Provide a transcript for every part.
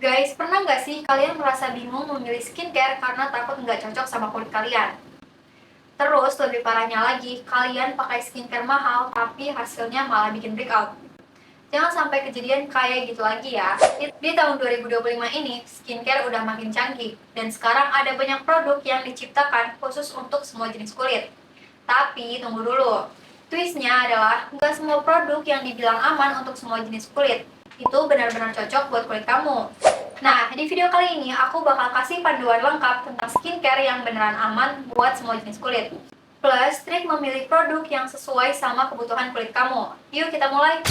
Guys, pernah nggak sih kalian merasa bingung memilih skincare karena takut nggak cocok sama kulit kalian? Terus, lebih parahnya lagi, kalian pakai skincare mahal tapi hasilnya malah bikin breakout. Jangan sampai kejadian kayak gitu lagi ya. Di tahun 2025 ini, skincare udah makin canggih. Dan sekarang ada banyak produk yang diciptakan khusus untuk semua jenis kulit. Tapi, tunggu dulu. Twistnya adalah, nggak semua produk yang dibilang aman untuk semua jenis kulit itu benar-benar cocok buat kulit kamu. Nah, di video kali ini aku bakal kasih panduan lengkap tentang skincare yang beneran aman buat semua jenis kulit. Plus, trik memilih produk yang sesuai sama kebutuhan kulit kamu. Yuk kita mulai!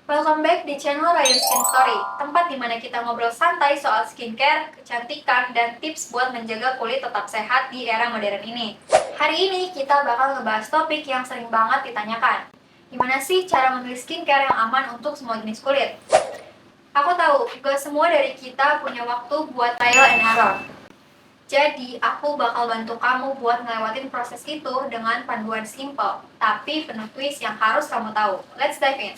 Welcome back di channel Ryan Skin Story, tempat dimana kita ngobrol santai soal skincare, kecantikan, dan tips buat menjaga kulit tetap sehat di era modern ini. Hari ini kita bakal ngebahas topik yang sering banget ditanyakan. Gimana sih cara memilih skincare yang aman untuk semua jenis kulit? Aku tahu, gak semua dari kita punya waktu buat trial and error. Jadi, aku bakal bantu kamu buat ngelewatin proses itu dengan panduan simple, tapi penuh twist yang harus kamu tahu. Let's dive in!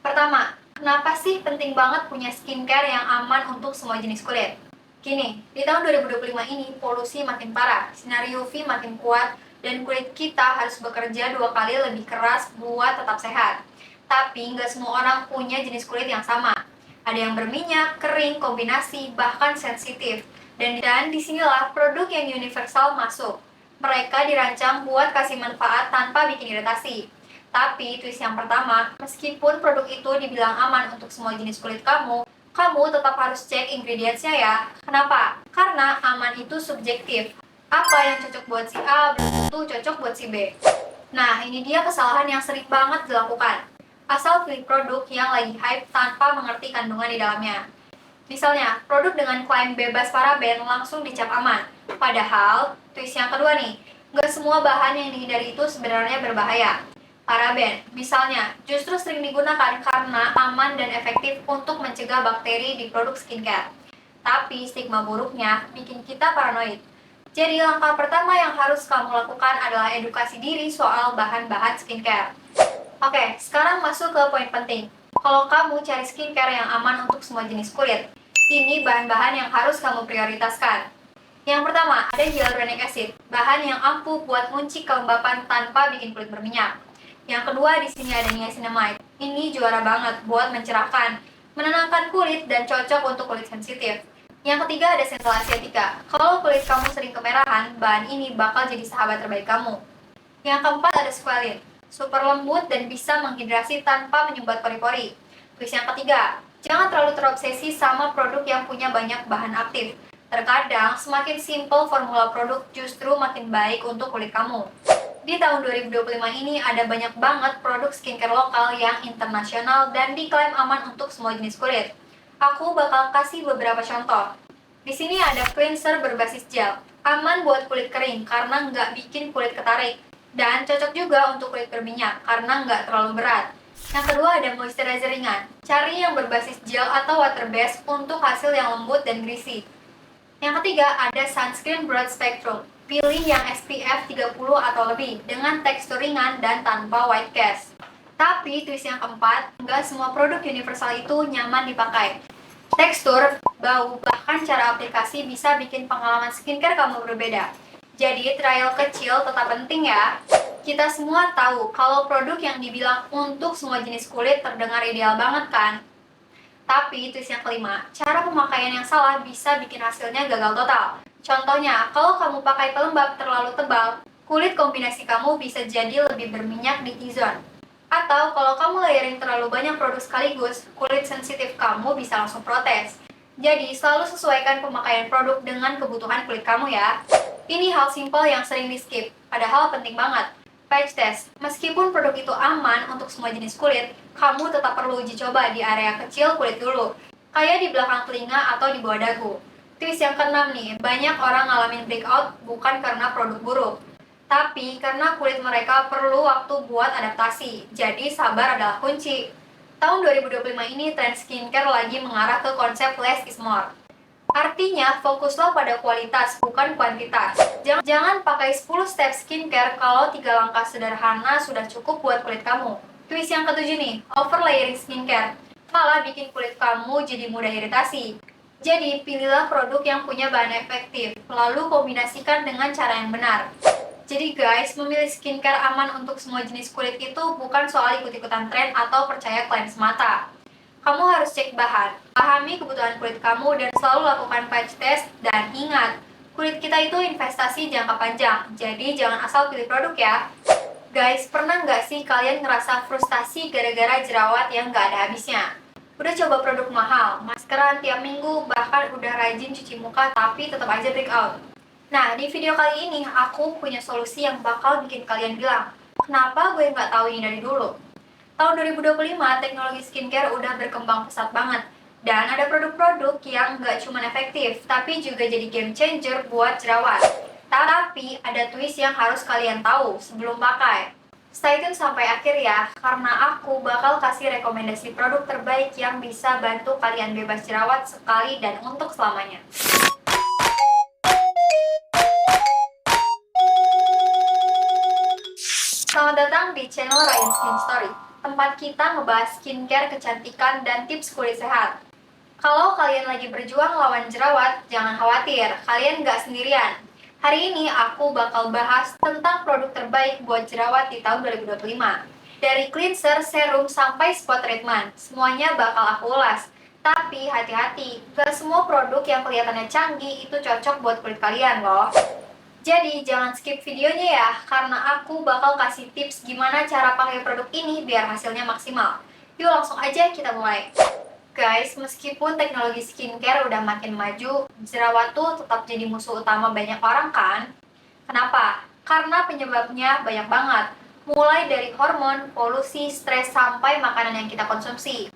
Pertama, kenapa sih penting banget punya skincare yang aman untuk semua jenis kulit? Gini, di tahun 2025 ini polusi makin parah, sinar UV makin kuat, dan kulit kita harus bekerja 2 kali lebih keras buat tetap sehat. Tapi nggak semua orang punya jenis kulit yang sama. Ada yang berminyak, kering, kombinasi, bahkan sensitif. Dan disinilah produk yang universal masuk. Mereka dirancang buat kasih manfaat tanpa bikin iritasi. Tapi twist yang pertama, meskipun produk itu dibilang aman untuk semua jenis kulit kamu, kamu tetap harus cek ingredients-nya ya. Kenapa? Karena aman itu subjektif. Apa yang cocok buat si A belum tentu cocok buat si B. Nah, ini dia kesalahan yang sering banget dilakukan. Asal pilih produk yang lagi hype tanpa mengerti kandungan di dalamnya. Misalnya, produk dengan klaim bebas paraben langsung dicap aman. Padahal, twist yang kedua nih, nggak semua bahan yang dihindari itu sebenarnya berbahaya. Paraben, misalnya, justru sering digunakan karena aman dan efektif untuk mencegah bakteri di produk skincare. Tapi stigma buruknya bikin kita paranoid. Jadi langkah pertama yang harus kamu lakukan adalah edukasi diri soal bahan-bahan skincare. Oke, sekarang masuk ke poin penting. Kalau kamu cari skincare yang aman untuk semua jenis kulit, ini bahan-bahan yang harus kamu prioritaskan. Yang pertama, ada hyaluronic acid, bahan yang ampuh buat ngunci kelembapan tanpa bikin kulit berminyak. Yang kedua, di sini ada niacinamide. Ini juara banget buat mencerahkan, menenangkan kulit dan cocok untuk kulit sensitif. Yang ketiga, ada Central Asiatica. Kalau kulit kamu sering kemerahan, bahan ini bakal jadi sahabat terbaik kamu. Yang keempat, ada Squalene. Super lembut dan bisa menghidrasi tanpa menyumbat pori-pori. Terus yang ketiga, jangan terlalu terobsesi sama produk yang punya banyak bahan aktif. Terkadang, semakin simple formula produk justru makin baik untuk kulit kamu. Di tahun 2025 ini ada banyak banget produk skincare lokal yang internasional dan diklaim aman untuk semua jenis kulit. Aku bakal kasih beberapa contoh. Di sini ada cleanser berbasis gel, aman buat kulit kering karena nggak bikin kulit ketarik. Dan cocok juga untuk kulit berminyak karena nggak terlalu berat. Yang kedua ada moisturizer ringan, cari yang berbasis gel atau water based untuk hasil yang lembut dan greasy. Yang ketiga ada sunscreen broad spectrum. Pilih yang SPF 30 atau lebih dengan tekstur ringan dan tanpa white cast. Tapi twist yang keempat, nggak semua produk universal itu nyaman dipakai. Tekstur, bau, bahkan cara aplikasi bisa bikin pengalaman skincare kamu berbeda. Jadi trial kecil tetap penting ya. Kita semua tahu kalau produk yang dibilang untuk semua jenis kulit terdengar ideal banget kan? Tapi twist yang kelima, cara pemakaian yang salah bisa bikin hasilnya gagal total. Contohnya, kalau kamu pakai pelembab terlalu tebal, kulit kombinasi kamu bisa jadi lebih berminyak di T-zone. Atau kalau kamu layering terlalu banyak produk sekaligus, kulit sensitif kamu bisa langsung protes. Jadi, selalu sesuaikan pemakaian produk dengan kebutuhan kulit kamu ya. Ini hal simpel yang sering di-skip, padahal penting banget. Patch test, meskipun produk itu aman untuk semua jenis kulit, kamu tetap perlu uji coba di area kecil kulit dulu, kayak di belakang telinga atau di bawah dagu. Twist yang keenam nih, banyak orang ngalamin breakout bukan karena produk buruk, tapi karena kulit mereka perlu waktu buat adaptasi. Jadi sabar adalah kunci. Tahun 2025 ini tren skincare lagi mengarah ke konsep less is more. Artinya, fokuslah pada kualitas, bukan kuantitas. Jangan pakai 10 step skincare kalau 3 langkah sederhana sudah cukup buat kulit kamu. Twist yang ketujuh nih, overlayering skincare. Malah bikin kulit kamu jadi mudah iritasi. Jadi, pilihlah produk yang punya bahan efektif, lalu kombinasikan dengan cara yang benar. Jadi guys, memilih skincare aman untuk semua jenis kulit itu bukan soal ikut-ikutan tren atau percaya klaim semata. Kamu harus cek bahan, pahami kebutuhan kulit kamu, dan selalu lakukan patch test. Dan ingat, kulit kita itu investasi jangka panjang, jadi jangan asal pilih produk ya. Guys, pernah nggak sih kalian ngerasa frustasi gara-gara jerawat yang nggak ada habisnya? Udah coba produk mahal, maskeran tiap minggu, bahkan udah rajin cuci muka tapi tetap aja breakout. Nah, di video kali ini aku punya solusi yang bakal bikin kalian bilang, kenapa gue nggak tahu ini dari dulu? Tahun 2025, teknologi skincare udah berkembang pesat banget. Dan ada produk-produk yang nggak cuma efektif, tapi juga jadi game changer buat jerawat. Tapi ada twist yang harus kalian tahu sebelum pakai. Stay tune sampai akhir ya, karena aku bakal kasih rekomendasi produk terbaik yang bisa bantu kalian bebas jerawat sekali dan untuk selamanya. Selamat datang di channel Ryan Skin Story, tempat kita ngebahas skincare, kecantikan, dan tips kulit sehat. Kalau kalian lagi berjuang lawan jerawat, jangan khawatir, kalian nggak sendirian. Hari ini aku bakal bahas tentang produk terbaik buat jerawat di tahun 2025. Dari cleanser, serum, sampai spot treatment, semuanya bakal aku ulas. Tapi hati-hati, gak semua produk yang kelihatannya canggih itu cocok buat kulit kalian loh. Jadi jangan skip videonya ya, karena aku bakal kasih tips gimana cara pakai produk ini biar hasilnya maksimal. Yuk langsung aja kita mulai. Guys, meskipun teknologi skincare udah makin maju, jerawat tuh tetap jadi musuh utama banyak orang kan? Kenapa? Karena penyebabnya banyak banget. Mulai dari hormon, polusi, stres, sampai makanan yang kita konsumsi.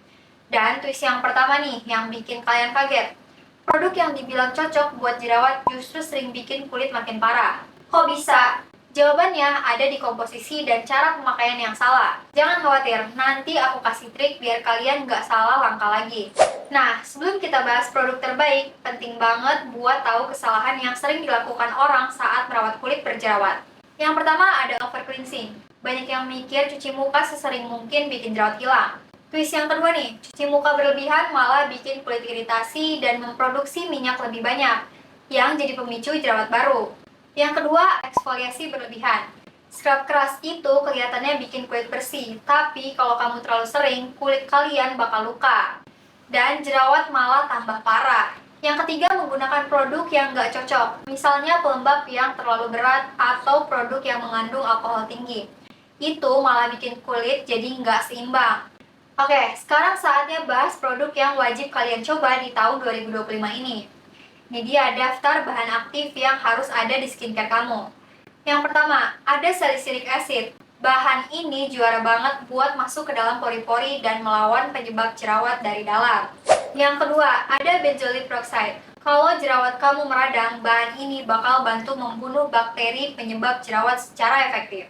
Dan twist yang pertama nih, yang bikin kalian kaget. Produk yang dibilang cocok buat jerawat justru sering bikin kulit makin parah. Kok bisa? Jawabannya ada di komposisi dan cara pemakaian yang salah. Jangan khawatir, nanti aku kasih trik biar kalian nggak salah langkah lagi. Nah, sebelum kita bahas produk terbaik, penting banget buat tahu kesalahan yang sering dilakukan orang saat merawat kulit berjerawat. Yang pertama ada over cleansing. Banyak yang mikir cuci muka sesering mungkin bikin jerawat hilang. Twist yang kedua nih, cuci muka berlebihan malah bikin kulit iritasi dan memproduksi minyak lebih banyak, yang jadi pemicu jerawat baru. Yang kedua, eksfoliasi berlebihan. Scrub keras itu kelihatannya bikin kulit bersih, tapi kalau kamu terlalu sering, kulit kalian bakal luka. Dan jerawat malah tambah parah. Yang ketiga, menggunakan produk yang nggak cocok. Misalnya pelembab yang terlalu berat atau produk yang mengandung alkohol tinggi. Itu malah bikin kulit jadi nggak seimbang. Oke, sekarang saatnya bahas produk yang wajib kalian coba di tahun 2025 ini. Ini dia daftar bahan aktif yang harus ada di skincare kamu. Yang pertama, ada salicylic acid. Bahan ini juara banget buat masuk ke dalam pori-pori dan melawan penyebab jerawat dari dalam. Yang kedua, ada benzoyl peroxide. Kalau jerawat kamu meradang, bahan ini bakal bantu membunuh bakteri penyebab jerawat secara efektif.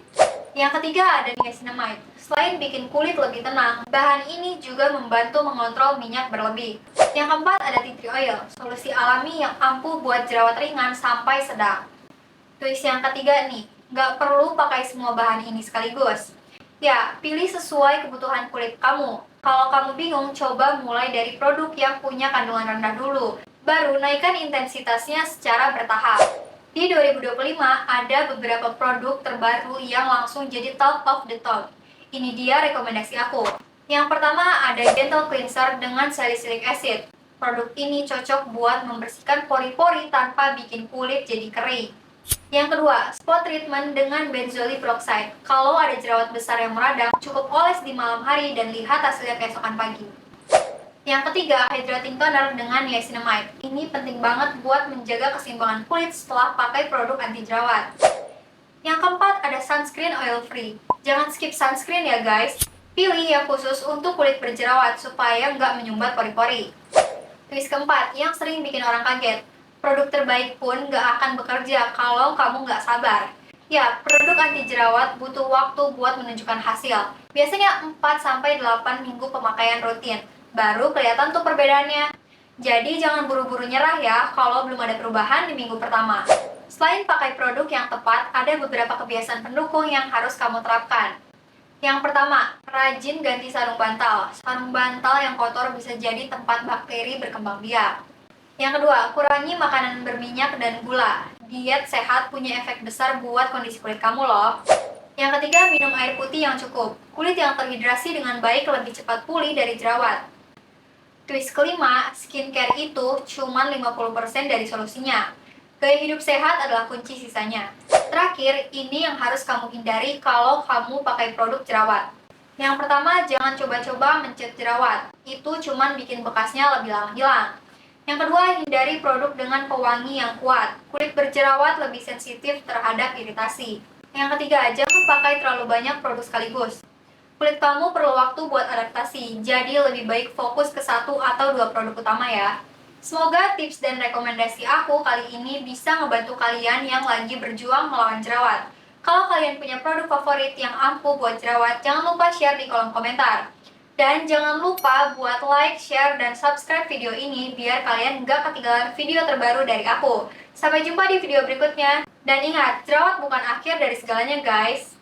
Yang ketiga ada niacinamide. Selain bikin kulit lebih tenang, bahan ini juga membantu mengontrol minyak berlebih. Yang keempat ada tea tree oil, solusi alami yang ampuh buat jerawat ringan sampai sedang. Twist yang ketiga nih, nggak perlu pakai semua bahan ini sekaligus. Ya, pilih sesuai kebutuhan kulit kamu. Kalau kamu bingung, coba mulai dari produk yang punya kandungan rendah dulu. Baru naikkan intensitasnya secara bertahap. Di 2025 ada beberapa produk terbaru yang langsung jadi top of the top. Ini dia rekomendasi aku. Yang pertama ada Gentle Cleanser dengan salicylic acid. Produk ini cocok buat membersihkan pori-pori tanpa bikin kulit jadi kering. Yang kedua, Spot Treatment dengan benzoyl peroxide. Kalau ada jerawat besar yang meradang, cukup oles di malam hari dan lihat hasilnya keesokan pagi. Yang ketiga, Hydrating Toner dengan niacinamide. Ini penting banget buat menjaga keseimbangan kulit setelah pakai produk anti jerawat. Yang keempat, ada Sunscreen Oil Free. Jangan skip sunscreen ya guys. Pilih yang khusus untuk kulit berjerawat supaya nggak menyumbat pori-pori. Twist keempat, yang sering bikin orang kaget. Produk terbaik pun nggak akan bekerja kalau kamu nggak sabar. Ya, produk anti jerawat butuh waktu buat menunjukkan hasil. Biasanya 4-8 minggu pemakaian rutin. Baru kelihatan tuh perbedaannya. Jadi jangan buru-buru nyerah ya kalau belum ada perubahan di minggu pertama. Selain pakai produk yang tepat, ada beberapa kebiasaan pendukung yang harus kamu terapkan. Yang pertama, rajin ganti sarung bantal. Sarung bantal yang kotor bisa jadi tempat bakteri berkembang biak. Yang kedua, kurangi makanan berminyak dan gula. Diet sehat punya efek besar buat kondisi kulit kamu loh. Yang ketiga, minum air putih yang cukup. Kulit yang terhidrasi dengan baik lebih cepat pulih dari jerawat. Twist kelima, skincare itu cuma 50% dari solusinya. Gaya hidup sehat adalah kunci sisanya. Terakhir, ini yang harus kamu hindari kalau kamu pakai produk jerawat. Yang pertama, jangan coba-coba mencat jerawat. Itu cuma bikin bekasnya lebih lama hilang. Yang kedua, hindari produk dengan pewangi yang kuat. Kulit berjerawat lebih sensitif terhadap iritasi. Yang ketiga, jangan pakai terlalu banyak produk sekaligus. Kulit kamu perlu waktu buat adaptasi, jadi lebih baik fokus ke 1 atau 2 produk utama ya. Semoga tips dan rekomendasi aku kali ini bisa ngebantu kalian yang lagi berjuang melawan jerawat. Kalau kalian punya produk favorit yang ampuh buat jerawat, jangan lupa share di kolom komentar. Dan jangan lupa buat like, share, dan subscribe video ini biar kalian nggak ketinggalan video terbaru dari aku. Sampai jumpa di video berikutnya. Dan ingat, jerawat bukan akhir dari segalanya guys.